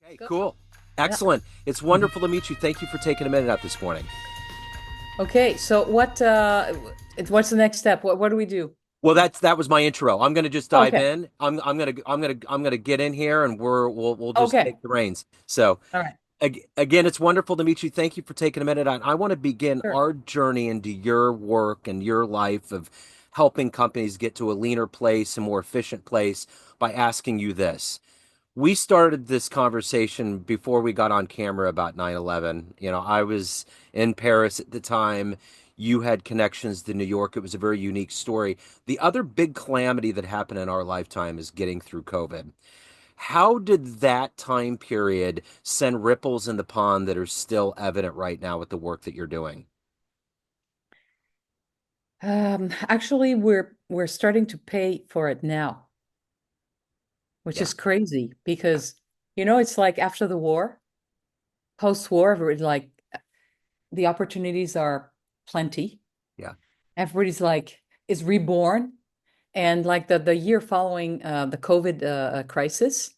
Hey, Go. cool. Yeah. Excellent. It's Mhm. wonderful to meet you. Thank you for taking a minute out this morning. Okay, so what's the next step? What do we do? Well, that was my intro. I'm going to just dive Okay. in. I'm going to get in here and we'll just Okay. take the reins. So, All right. again, it's wonderful to meet you. Thank you for taking a minute out. I want to begin Sure. our journey into your work and your life of helping companies get to a leaner place, a more efficient place by asking you this. We started this conversation before we got on camera about 9/11. I was in Paris at the time. You had connections to New York. It was a very unique story. The other big calamity that happened in our lifetime is getting through COVID. How did that time period send ripples in the pond that are still evident right now with the work that you're doing? Actually, we're starting to pay for it now, which Yeah, is crazy because it's like after the war, post-war, like the opportunities are plenty. yeah, Everybody's like is reborn, and like the year following the COVID crisis,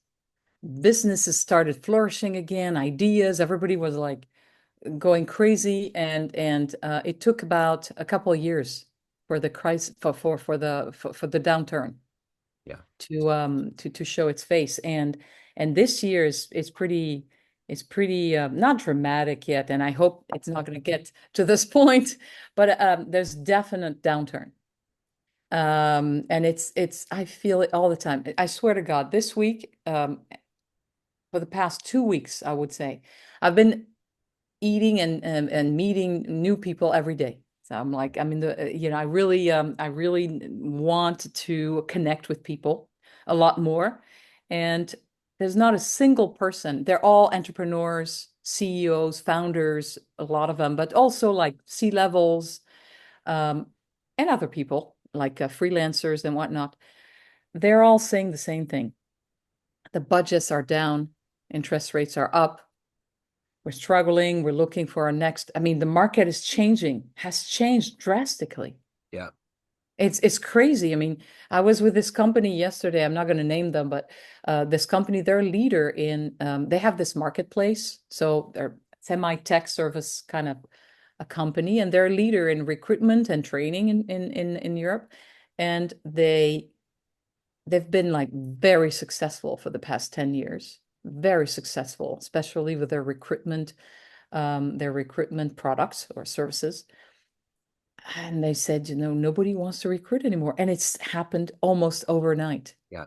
businesses started flourishing again, ideas, everybody was like going crazy, and it took about a couple of years for the crisis for the downturn yeah. to show its face. And this year is pretty not dramatic yet, and I hope it's not going to get to this point, but there's definite downturn. And it's I feel it all the time. I swear to God, this week, for the past 2 weeks, I would say, I've been eating and meeting new people every day. So I'm like, I'm in the, I really want to connect with people a lot more. And there's not a single person. They're all entrepreneurs, CEOs, founders, a lot of them, but also like C-levels, um, and other people like freelancers and whatnot. They're all saying the same thing. The budgets are down, interest rates are up, we're struggling. We're looking for our next. I mean, the market is changing, has changed drastically. Yeah. It's crazy. I mean, I was with this company yesterday. I'm not going to name them, but this company, they're a leader in. They have this marketplace, so they're semi-tech service kind of a company, and they're a leader in recruitment and training in Europe, and they've been like very successful for the past 10 years, very successful, especially with their recruitment products or services. And they said, nobody wants to recruit anymore. And it's happened almost overnight. Yeah.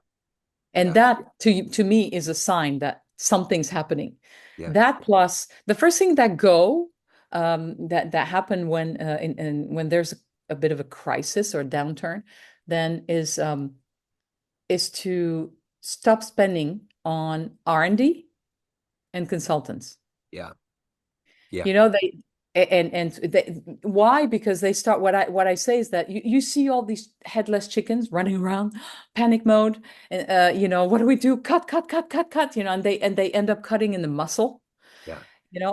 And Yeah. that to me is a sign that something's happening. Yeah. That plus the first thing that happen when there's a bit of a crisis or a downturn, then is to stop spending on R&D and consultants. Yeah. Yeah. You know, why? Because they start what I say is that you see all these headless chickens running around, panic mode, and what do we do? Cut, cut, cut, cut, cut, and they end up cutting in the muscle, Yeah.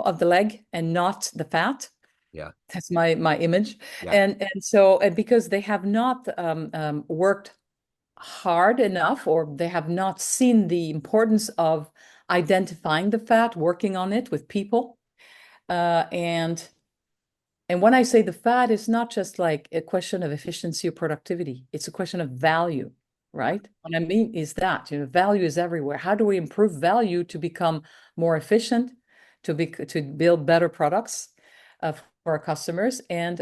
of the leg and not the fat. Yeah. That's my image. Yeah. And because they have not worked hard enough, or they have not seen the importance of identifying the fat, working on it with people. And when I say the fat, it's not just like a question of efficiency or productivity. It's a question of value, Yeah. right? What I mean is that, value is everywhere. How do we improve value to become more efficient, to build better products for our customers, and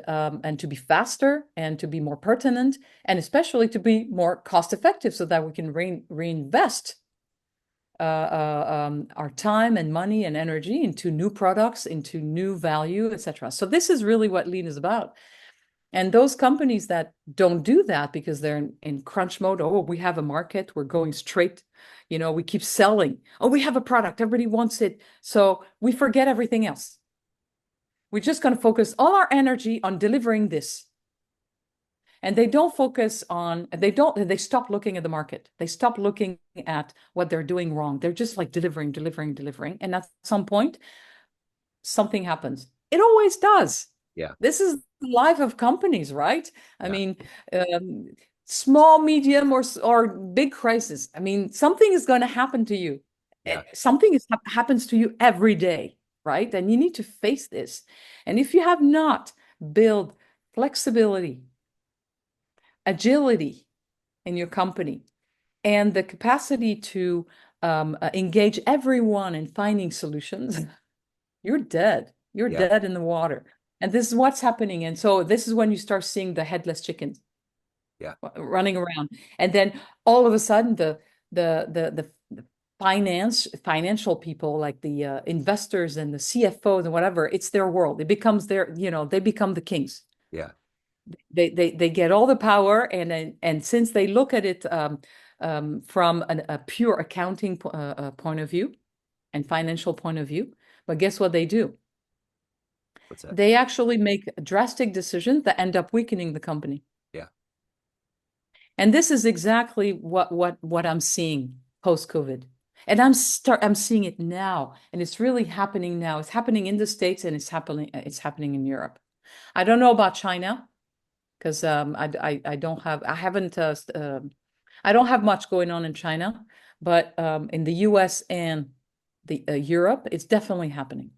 to be faster and to be more pertinent, and especially to be more cost effective so that we can reinvest our time and money and energy into new products, into new value, etc. So this is really what Lean is about. And those companies that don't do that because they're in crunch mode, oh, we have a market, we're going straight, we keep selling. Oh, we have a product, everybody wants it. So we forget everything else. We're just going to focus all our energy on delivering this. And they stop looking at the market. They stop looking at what they're doing wrong. They're just like delivering, delivering, delivering. And at some point, something happens. It always does. Yeah. This is the life of companies, right? I Yeah. mean, um, small, medium, or big crisis. I mean, something is going to happen to you. Yeah. Something happens to you every day, right? And you need to face this. And if you have not built flexibility, agility in your company, and the capacity to engage everyone in finding solutions, you're dead. You're Yeah. dead in the water. And this is what's happening. And so this is when you start seeing the headless chickens Yeah. running around. And then all of a sudden the financial people like the investors and the CFOs and whatever, it's their world. It becomes their, they become the kings. Yeah. They get all the power, and since they look at it from a pure accounting point of view and financial point of view, but guess what they do? What's that? They actually make drastic decisions that end up weakening the company. Yeah. And this is exactly what I'm seeing post-COVID. And I'm seeing it now, and it's really happening now. It's happening in the States, and it's happening in Europe. I don't know about China because I don't have I haven't I don't have much going on in China, but in the US and the Europe, it's definitely happening.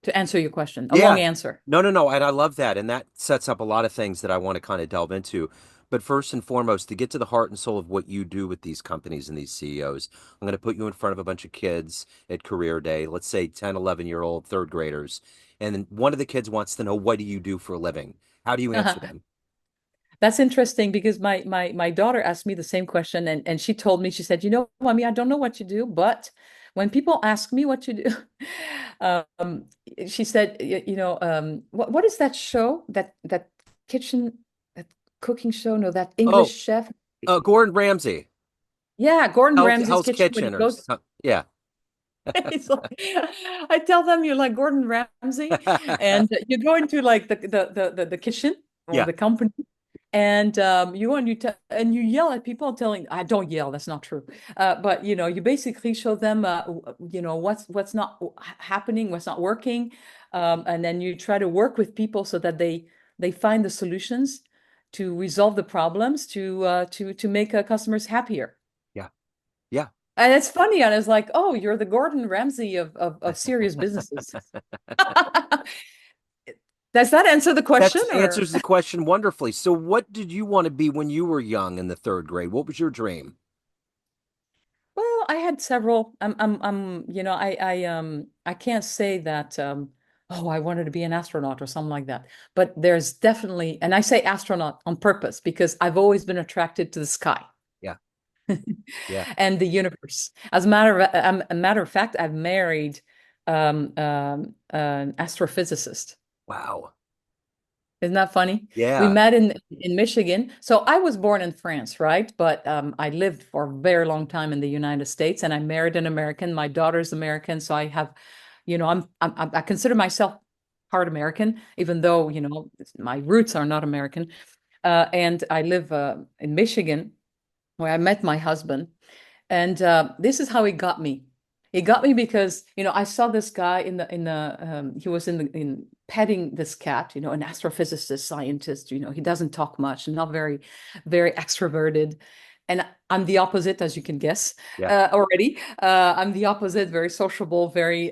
To answer your question, a long Yeah. answer. No, no, no. And I love that. And that sets up a lot of things that I want to kind of delve into. But first and foremost, to get to the heart and soul of what you do with these companies and these CEOs, I'm going to put you in front of a bunch of kids at career day, let's say 10, 11-year-old third graders. And then one of the kids wants to know, what do you do for a living? How do you answer them? That's interesting because my daughter asked me the same question, and she told me, she said, Mommy, I don't know what you do, but when people ask me what you do, um, she said, what is that show, that kitchen, that cooking show? No, that English Oh, chef. Gordon Ramsay, Yeah, Gordon Ramsay's Hell's kitchen when he Kitchen or goes. something. Yeah. It's like, I tell them you're like Gordon Ramsay, and you go into like the kitchen or Yeah. the company, and you go and and you yell at people, telling, I don't yell, that's not true, but you basically show them what's not happening, what's not working, and then you try to work with people so that they find the solutions to resolve the problems to make customers happier. Yeah. Yeah. And it's funny, and it's like, oh, you're the Gordon Ramsay of serious businesses. Does that answer the That question, or? answers the question wonderfully. So, what did you want to be when you were young in the third grade? What was your dream? Well, I had several. I can't say that, oh, I wanted to be an astronaut or something like that. But there's definitely, and I say astronaut on purpose because I've always been attracted to the sky Yeah. Yeah. and the universe. As a matter of fact, I've married an astrophysicist. Wow. Isn't that funny? We Yeah. met in Michigan. So I was born in France, right? But I lived for a very long time in the United States, and I married an American. My daughter's American, so I have, I consider myself part American, even though my roots are not American. And I live in Michigan, where I met my husband. And this is how he got me. He got me because, I saw this guy he was in petting this cat, an astrophysicist, scientist, he doesn't talk much, not very, very extroverted. And I'm the opposite, as you can guess Yeah. already. I'm the opposite, very sociable, very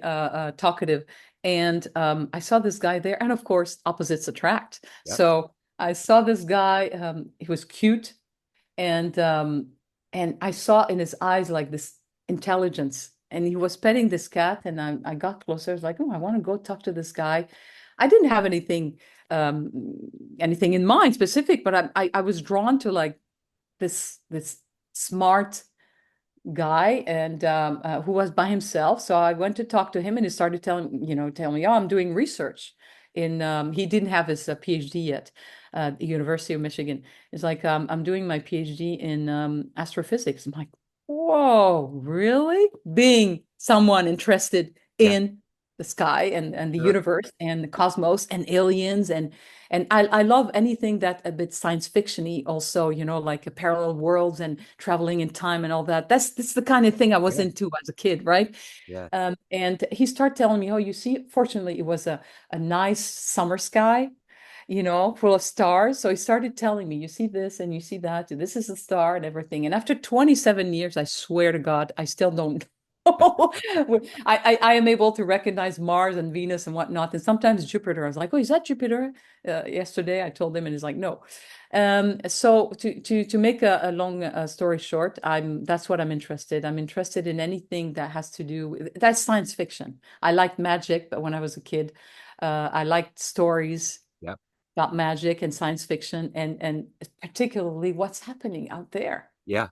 talkative. And I saw this guy there. And of course, opposites attract. Yep. So I saw this guy. He was cute, and I saw in his eyes like this intelligence. And he was petting this cat, and I got closer. I was like, oh, I want to go talk to this guy. I didn't have um, anything in mind specific, but I was drawn to like this smart guy, and who was by himself. So I went to talk to him, and he started telling me, oh, I'm doing research in. He didn't have his PhD yet at the University of Michigan. It's like, I'm doing my PhD in astrophysics. I'm like, whoa, really? Being someone interested Yeah. in the sky and the Sure. universe and the cosmos and aliens, and I love anything that a bit science fictiony also, like a parallel worlds and traveling in time and all that. That's the kind of thing I was Yeah. into as a kid, right? Yeah. And he started telling me, oh, you see, fortunately, it was a nice summer sky, full of stars. So he started telling me, you see this and you see that, this is a star and everything. And after 27 years, I swear to God, I still don't. I am able to recognize Mars and Venus and whatnot, and sometimes Jupiter. I was like, "Oh, is that Jupiter?" Yesterday, I told him, and he's like, "No." So to make a long story short, that's what I'm interested. I'm interested in anything that has to do with that's science fiction. I liked magic, but when I was a kid, I liked stories Yep. about magic and science fiction, and particularly what's happening out there. Yeah.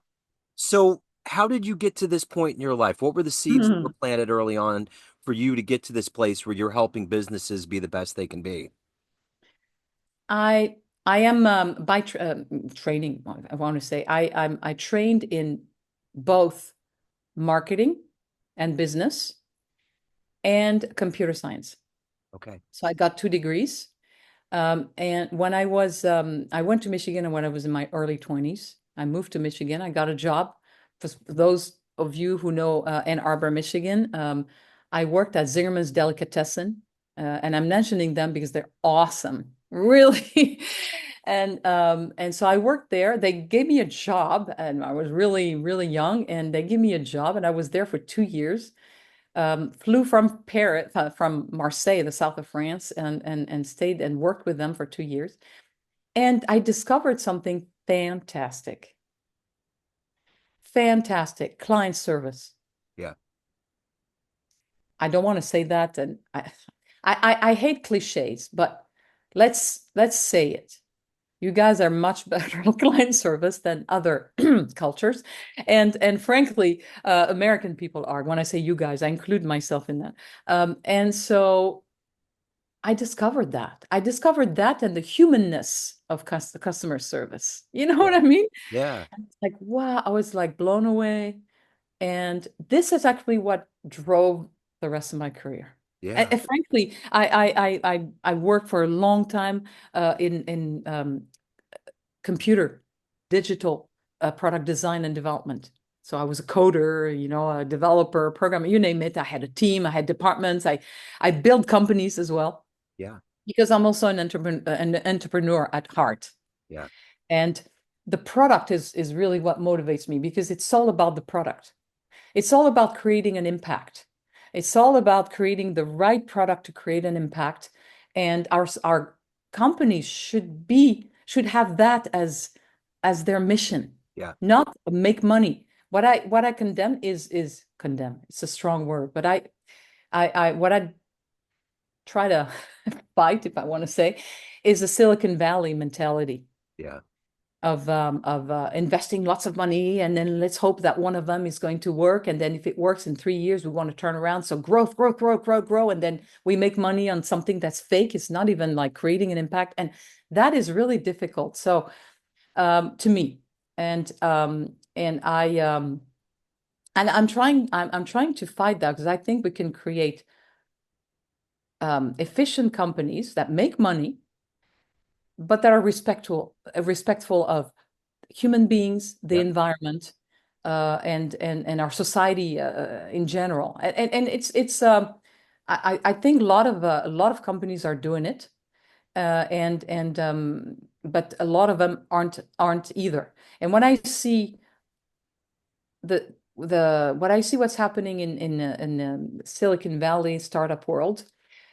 So, how did you get to this point in your life? What were the seeds that were planted early on for you to get to this place where you're helping businesses be the best they can be? I I am by training. I want to say I trained in both marketing and business and computer science. Okay. So I got 2 degrees. And when I went to Michigan when I was in my early 20s. I moved to Michigan. I got a job. For those of you who know Ann Arbor, Michigan, I worked at Zingerman's Delicatessen, and I'm mentioning them because they're awesome, really. And so I worked there. They gave me a job, and I was really, really young, and they gave me a job, and I was there for 2 years. Flew from Paris, from Marseille, the south of France, and stayed and worked with them for 2 years. And I discovered something fantastic, fantastic client service. Yeah. I don't want to say that, and I hate cliches, but let's say it. You guys are much better at client service than other cultures, and frankly, American people are. When I say you guys, I include myself in that. And so I discovered that. I discovered that and the humanness of customer service. You know Yeah. what I mean? Yeah. Like, wow, I was like blown away. And this is actually what drove the rest of my career. Yeah. And frankly, I worked for a long time in computer, digital product design and development. So I was a coder, a developer, programmer, you name it. I had a team, I had departments. I built companies as well Yeah. because I'm also an entrepreneur at heart. Yeah. And the product is really what motivates me because it's all about the product. It's all about creating an impact. It's all about creating the right product to create an impact. And our companies should have that as their mission, Yeah. not make money. What I condemn is condemn. It's a strong word, but I what I try to fight, if I want to say, is the Silicon Valley mentality Yeah. of investing lots of money, and then let's hope that one of them is going to work, and then if it works in 3 years, we want to turn around. So growth, growth, growth, growth, grow, and then we make money on something that's fake. It's not even like creating an impact, and that is really difficult. So to me, and I'm trying to fight that because I think we can create efficient companies that make money, but that are respectful of human beings, the Yep. environment, and our society in general. And I think a lot of companies are doing it, and but a lot of them aren't either. And when I see what I see what's happening in Silicon Valley startup world,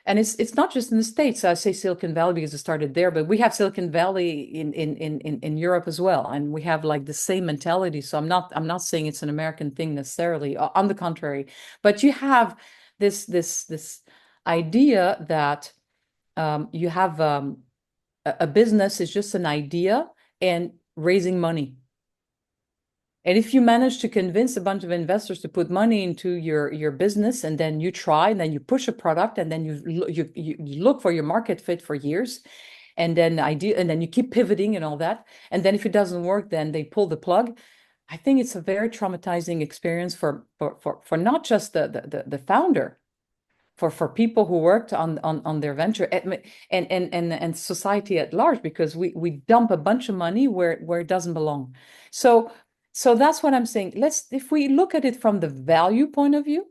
and it's not just in the States. I say Silicon Valley because it started there, but we have Silicon Valley in Europe as well, and we have like the same mentality. So I'm not saying it's an American thing necessarily. On the contrary, but you have this idea that you have a business is just an idea and raising money. And if you manage to convince a bunch of investors to put money into your business, and then you try, and then you push a product, and then you look for your market fit for years, and then you keep pivoting and all that, and then if it doesn't work, then they pull the plug. I think it's a very traumatizing experience for not just the founder, for people who worked on their venture, and society at large, because we dump a bunch of money where it doesn't belong. So so that's what I'm saying. If we look at it from the value point of view,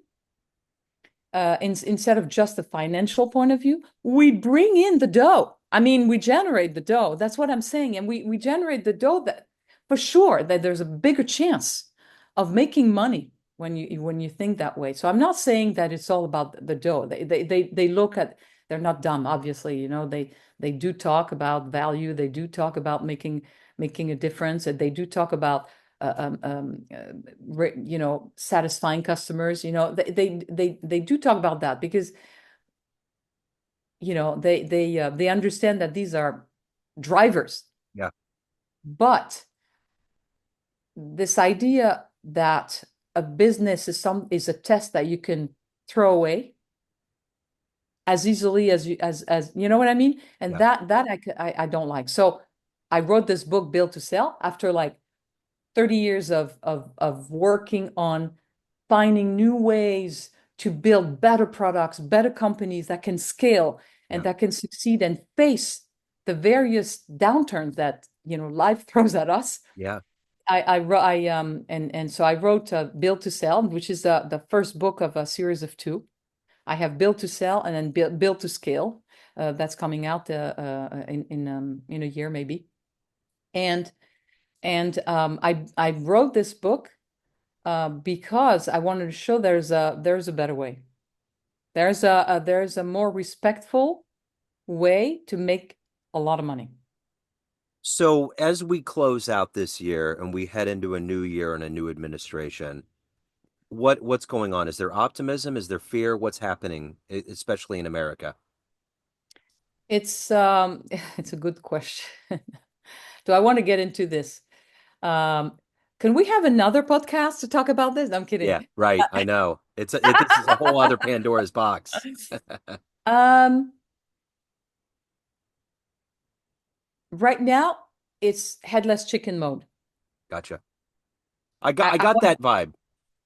instead of just the financial point of view, we bring in the dough. I mean, we generate the dough. That's what I'm saying. And we generate the dough that for sure that there's a bigger chance of making money when you think that way. So I'm not saying that it's all about the dough. They look at, they're not dumb, obviously, they do talk about value, they do talk about making a difference, and they do talk about satisfying customers. They do talk about that because they understand that these are drivers. Yeah. But this idea that a business is a test that you can throw away as easily as you know what I mean, and Yeah. that I don't like. So I wrote this book, Build to Sell, after like 30 years of working on finding new ways to build better products, better companies that can scale and Yeah. that can succeed and face the various downturns that life throws at us. Yeah. I wrote I and so I wrote Build to Sell, which is the first book of a series of two. I have Build to Sell and then Build to Scale. That's coming out in a year maybe. And I wrote this book because I wanted to show there's a better way. There's a more respectful way to make a lot of money. So as we close out this year and we head into a new year and a new administration, what's going on? Is there optimism? Is there fear? What's happening, especially in America? It's it's a good question. Do I want to get into this? Um, can we have another podcast to talk about this? I'm Yeah, kidding. right. I know. This is a whole other Pandora's box. Um, right now it's headless chicken mode. Gotcha. I I got want, that vibe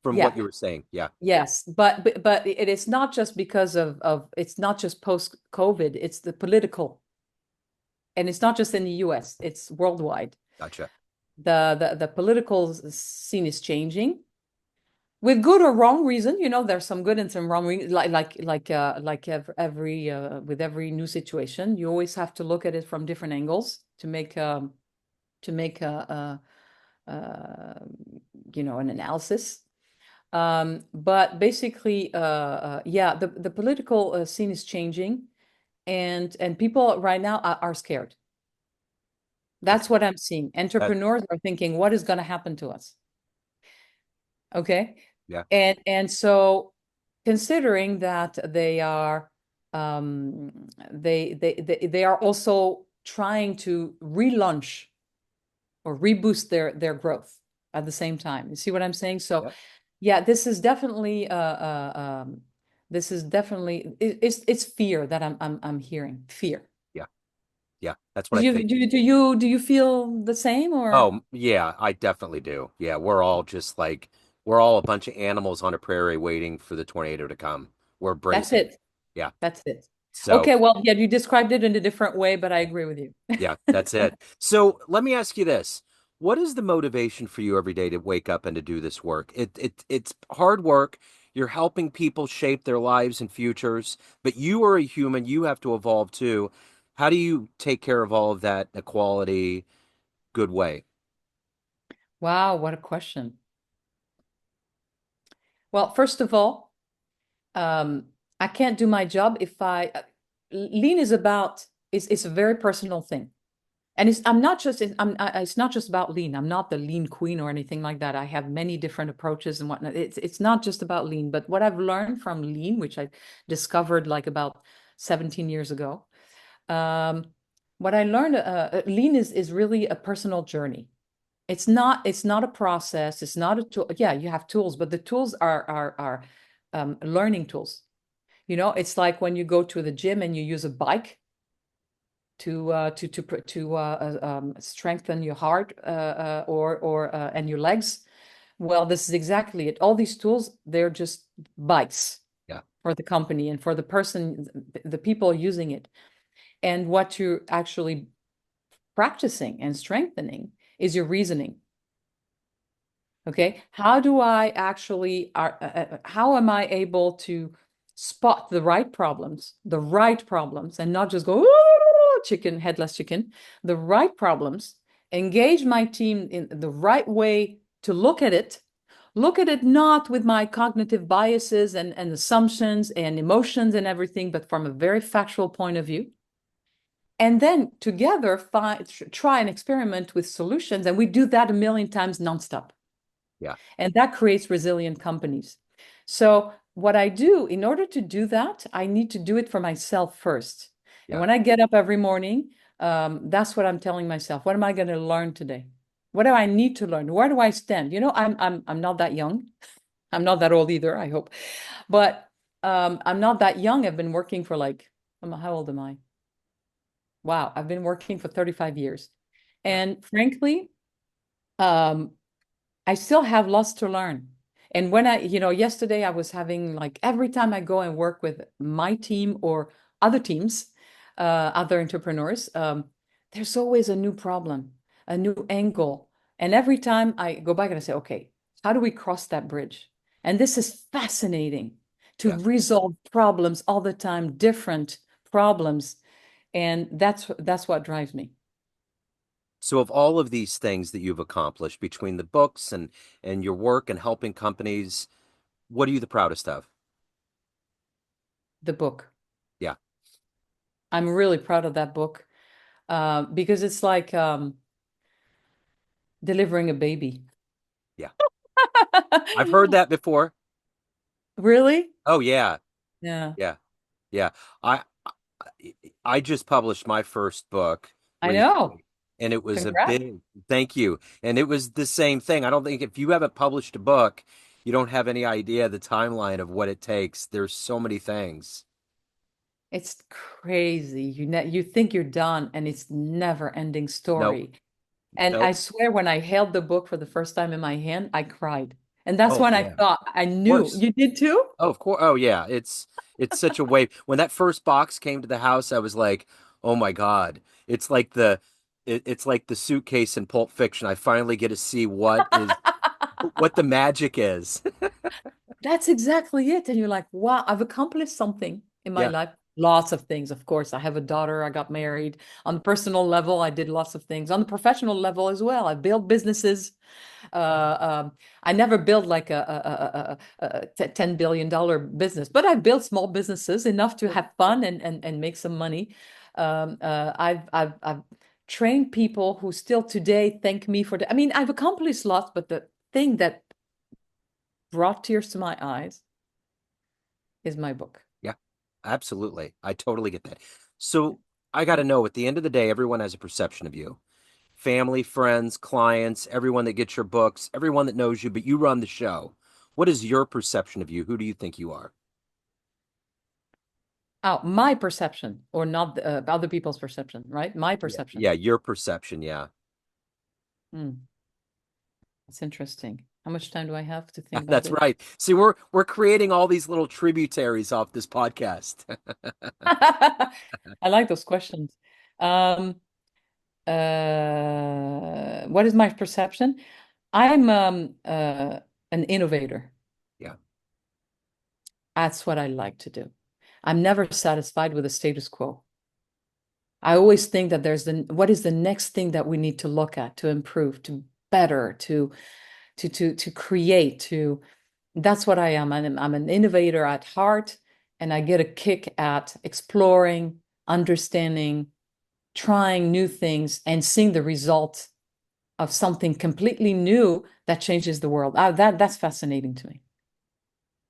from what yeah, you were saying. Yeah. yes, but it is not just because of it's not just post COVID, it's the political, and it's not just in the US, it's worldwide. Gotcha. The political scene is changing with good or wrong reason. There's some good and some wrong reason, like every with every new situation, you always have to look at it from different angles to make an analysis. But basically, yeah, the political scene is changing, and people right now are scared. That's Okay. what I'm seeing. That Entrepreneurs are thinking, what is going to happen to us? Okay. yeah. And so considering that they are also trying to relaunch or reboost their growth at the same time. You see what I'm saying? So Yep. yeah, this is definitely it's fear that I'm hearing. Fear. Yeah. Yeah. That's Do what I you think. do you do you do you feel the same or Oh, yeah, I definitely do. Yeah, we're all just like we're all a bunch of animals on a prairie waiting for the tornado to come. We're that's bracing. it? Yeah. That's it. So Okay, well, yeah, you described it in a different way, but I agree with you. yeah, that's it. So let me ask you this. What is the motivation for you every day to wake up and to do this work? It's hard work. You're helping people shape their lives and futures, but you are a human. You have to evolve too. How do you take care of all of that in a quality, good way? Wow, what a question. Well, first of all, um, I can't do my job if lean is about it's a very personal thing. And it's not just about lean. I'm not the lean queen or anything like that. I have many different approaches and whatnot. It's not just about lean, but what I've learned from lean, which I discovered like about 17 years ago, um, what I learned, lean is really a personal journey. It's not a process. It's not a tool. Yeah, you have tools, but the tools are learning tools. It's like when you go to the gym and you use a bike to strengthen your heart or and your legs. Well, this is exactly it. All these tools, they're just bikes Yeah, for the company and for the person, the people using it. And what you're actually practicing and strengthening is your reasoning. Okay, how am I able to spot the right problems, and not just go chicken, headless chicken, the right problems, engage my team in the right way to look at it, look at it not with my cognitive biases and assumptions and emotions and everything, but from a very factual point of view. And then together try and experiment with solutions. And we do that a million times nonstop. Yeah. And that creates resilient companies. So what I do in order to do that, I need to do it for myself first. And Yeah. when I get up every morning, that's what I'm telling myself. What am I going to learn today? What do I need to learn? Where do I stand? You know, I'm not that young. I'm not that old either, I hope. But I'm not that young. I've been working for like, how old am I? Wow, I've been working for 35 years. Yeah. And frankly, um, I still have lots to learn. And when yesterday I was having like every time I go and work with my team or other teams, other entrepreneurs, there's always a new problem, a new angle. And every time I go back and I say, okay, how do we cross that bridge? And this is fascinating to Yeah. resolve problems all the time, different problems. And that's what drives me. So of all of these things that you've accomplished between the books and your work and helping companies, what are you the proudest of? The book. Yeah. I'm really proud of that book because it's like delivering a baby. Yeah. I've heard that before. Really? Oh yeah. Yeah, Yeah. Yeah. I I just published my first book I know. recently, and it was a Congrats. big thank you. And it was the same thing. I don't think if you haven't published a book, you don't have any idea the timeline of what it takes. There's so many things. It's crazy. You think you're done, and it's never ending Nope. story. And I Nope. swear, when I held the book for the first time in my hand, I cried. And that's Oh when I yeah. Of thought I knew. course. You did too? Oh, of course. Oh yeah. It's such a wave. When that first box came to the house, I was like, "Oh my God." It's like the suitcase in Pulp Fiction. I finally get to see what the magic is. That's exactly it. And you're like, wow, I've accomplished something in my Yeah. life. Lots of things, of course. I have a daughter. I got married. On the personal level, I did lots of things. On the professional level as well, I built businesses. I never built like a $10 billion business, but I built small businesses enough to have fun and make some money. I've trained people who still today thank me for that. I mean, I've accomplished lots, but the thing that brought tears to my eyes is my book. Yeah, absolutely. I totally get that. So I got to know at the end of the day, everyone has a perception of you. Family, friends, clients, everyone that gets your books, everyone that knows you, but you run the show. What is your perception of you? Who do you think you are? Oh, my perception, or not other people's perception, right? My Yeah. perception. Yeah, your perception. Yeah. Hmm, that's interesting. How much time do I have to think about That's this? right. See, we're creating all these little tributaries off this podcast. I like those questions. Um, what is my perception? I'm an innovator. Yeah. That's what I like to do. I'm never satisfied with the status quo. I always think that what is the next thing that we need to look at to improve, to better, to create, to that's what I am. I'm an innovator at heart, and I get a kick at exploring, understanding, trying new things, and seeing the result of something completely new that changes the world. That's fascinating to me.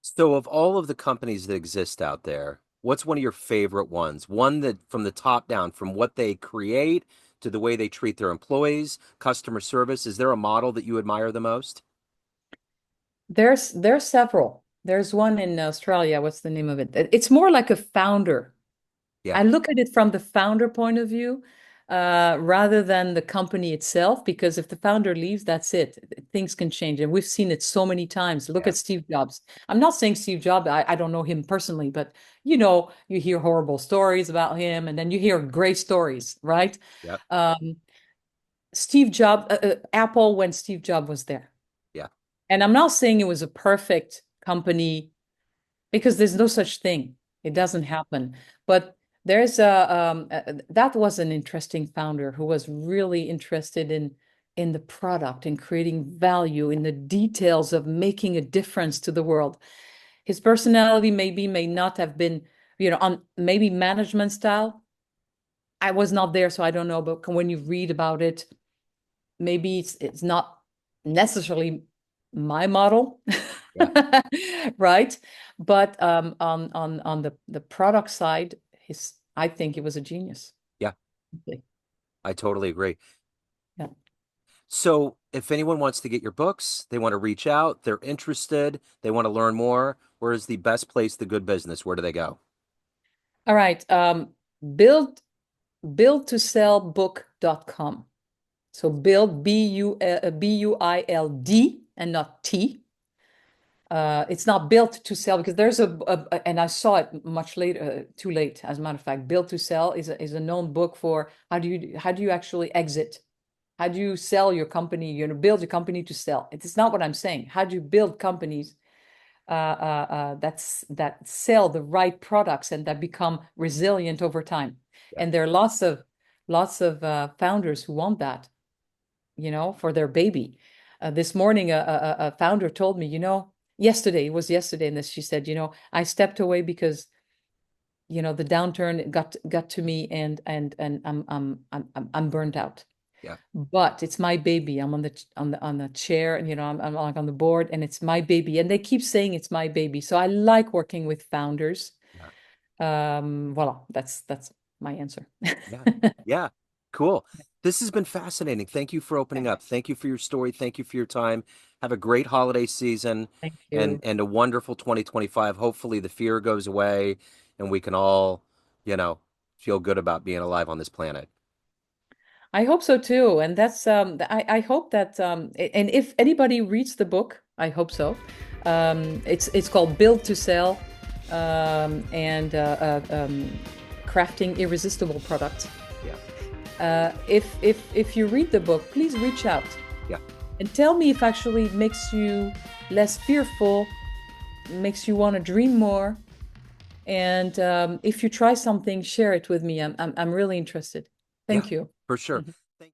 So, of all of the companies that exist out there, what's one of your favorite ones? One that from the top down, from what they create to the way they treat their employees, customer service, is there a model that you admire the most? There's several. There's one in Australia. What's the name of it? It's more like a founder. Yeah, I look at it from the founder point of view, rather than the company itself, because if the founder leaves, that's it. Things can change. And we've seen it so many times. Look yeah, at Steve Jobs. I'm not saying Steve Jobs, I don't know him personally, but you hear horrible stories about him, and then you hear great stories, right? yeah, Um, Steve Jobs, Apple, when Steve Jobs was there. yeah, And I'm not saying it was a perfect company because there's no such thing. It yeah. doesn't happen. But that was an interesting founder who was really interested in in the product and creating value in the details of making a difference to the world. His personality may not have been, on maybe management style. I was not there, so I don't know. But when you read about it, maybe it's not necessarily my model, Yeah. right? But on the product side, I think he was a genius. Yeah. I totally agree. Yeah. So if anyone wants to get your books, they want to reach out, they're interested, they want to learn more, where is the best place, the good business? Where do they go? All right. Build buildtosellbook.com. So build BUILD and not T. It's not built to sell because there's and I saw it much later, too late, as a matter of fact. Built to sell is a known book for how do you actually exit? How do you sell your company? Build your company to sell. It is not what I'm saying. How do you build companies that sell the right products and that become resilient over time? Yeah. And there are lots of founders who want that, for their baby. This morning, a founder told me, it was yesterday, and she said, I stepped away because, the downturn got to me, and I'm burnt out. Yeah. But it's my baby. I'm on the chair, and I'm like on the board, and it's my baby. And they keep saying it's my baby. So I like working with founders. Yeah. Voila, that's my answer. Yeah. Yeah. Cool. This has been fascinating. Thank you for opening up. Thank you for your story. Thank you for your time. Have a great holiday season Thank and you. a wonderful 2025. Hopefully the fear goes away and we can all, you know, feel good about being alive on this planet. I hope so too. And that's I hope that and if anybody reads the book, I hope so. It's called Build to Sell, and crafting irresistible products. Yeah. If you read the book, please reach out Yeah. and tell me if actually it makes you less fearful, makes you want to dream more. And if you try something, share it with me. I'm really interested. Yeah, Thank you. for sure.